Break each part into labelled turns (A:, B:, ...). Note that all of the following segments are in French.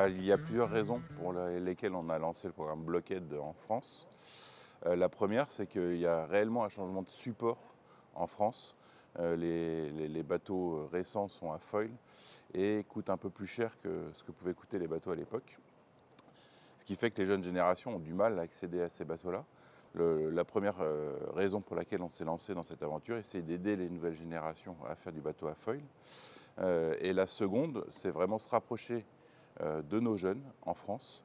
A: Il y a plusieurs raisons pour lesquelles on a lancé le programme Blockhead en France. La première, c'est qu'il y a réellement un changement de support en France. Les bateaux récents sont à foil et coûtent un peu plus cher que ce que pouvaient coûter les bateaux à l'époque. Ce qui fait que les jeunes générations ont du mal à accéder à ces bateaux-là. La première raison pour laquelle on s'est lancé dans cette aventure, c'est d'aider les nouvelles générations à faire du bateau à foil. Et la seconde, c'est vraiment se rapprocher de nos jeunes en France,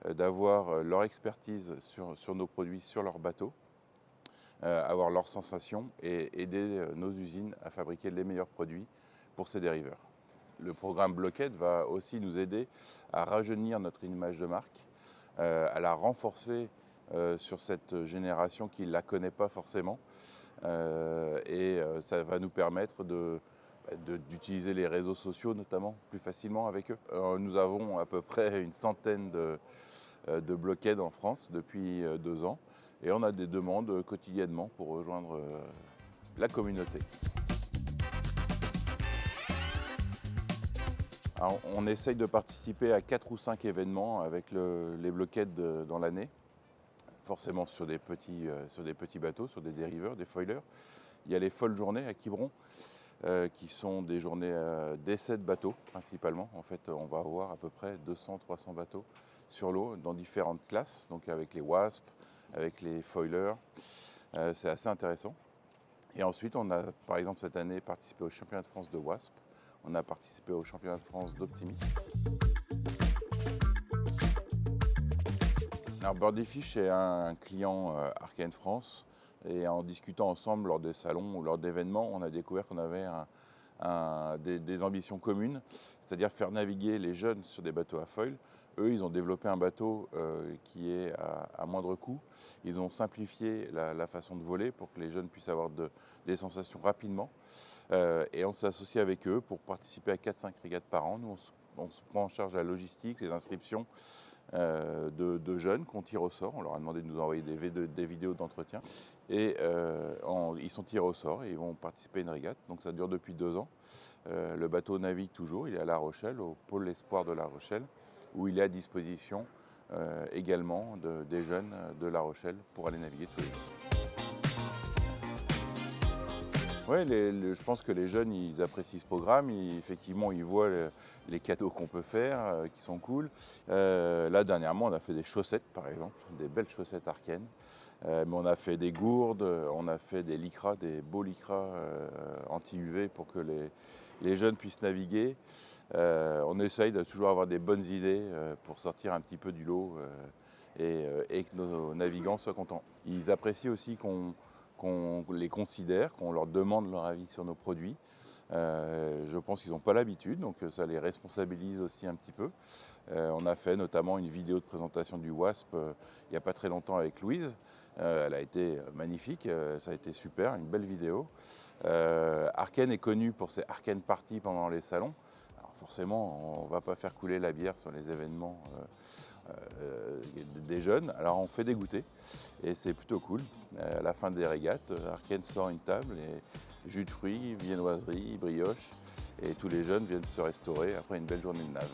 A: d'avoir leur expertise sur nos produits, sur leurs bateaux, avoir leurs sensations et aider nos usines à fabriquer les meilleurs produits pour ces dériveurs. Le programme Blockhead va aussi nous aider à rajeunir notre image de marque, à la renforcer sur cette génération qui ne la connaît pas forcément. Ça va nous permettre d'utiliser les réseaux sociaux notamment plus facilement avec eux. Nous avons à peu près une centaine de Blockhead en France depuis 2 ans et on a des demandes quotidiennement pour rejoindre la communauté. Alors, on essaye de participer à 4 ou 5 événements avec les Blockhead dans l'année, forcément sur des petits bateaux, sur des dériveurs, des foilers. Il y a les folles journées à Quiberon, qui sont des journées d'essais de bateaux principalement. En fait, on va avoir à peu près 200-300 bateaux sur l'eau dans différentes classes, donc avec les WASP, avec les foilers. C'est assez intéressant. Et ensuite, on a par exemple cette année participé au championnat de France de WASP. On a participé au championnat de France d'optimisme. Alors Birdiefish est un client Arken France et en discutant ensemble lors des salons ou lors d'événements, on a découvert qu'on avait des ambitions communes, c'est-à-dire faire naviguer les jeunes sur des bateaux à foil. Eux, ils ont développé un bateau qui est à moindre coût. Ils ont simplifié la façon de voler pour que les jeunes puissent avoir des sensations rapidement. Et on s'est associé avec eux pour participer à 4-5 régates par an. Nous, on se prend en charge la logistique, les inscriptions de jeunes qu'on tire au sort. On leur a demandé de nous envoyer des vidéos d'entretien. Et ils sont tirés au sort et ils vont participer à une régate. Donc ça dure depuis 2 ans. Le bateau navigue toujours. Il est à La Rochelle, au pôle Espoir de La Rochelle, où il est à disposition également des jeunes de La Rochelle pour aller naviguer tous les jours. Oui, je pense que les jeunes, ils apprécient ce programme. Effectivement, ils voient les cadeaux qu'on peut faire, qui sont cool. Là, dernièrement, on a fait des chaussettes, par exemple, des belles chaussettes Arken. Mais on a fait des gourdes, on a fait des lycras, des beaux lycras anti-UV pour que les jeunes puissent naviguer. On essaye de toujours avoir des bonnes idées pour sortir un petit peu du lot et que nos navigants soient contents. Ils apprécient aussi qu'on les considère, qu'on leur demande leur avis sur nos produits. Je pense qu'ils n'ont pas l'habitude, donc ça les responsabilise aussi un petit peu. On a fait notamment une vidéo de présentation du WASP il n'y a pas très longtemps avec Louise. Elle a été magnifique, ça a été super, une belle vidéo. Arken est connu pour ses Arken Party pendant les salons. Alors forcément, on ne va pas faire couler la bière sur les événements des jeunes. Alors on fait des goûters et c'est plutôt cool. À la fin des régates, Arken sort une table et jus de fruits, viennoiserie, brioche et tous les jeunes viennent se restaurer après une belle journée de nage.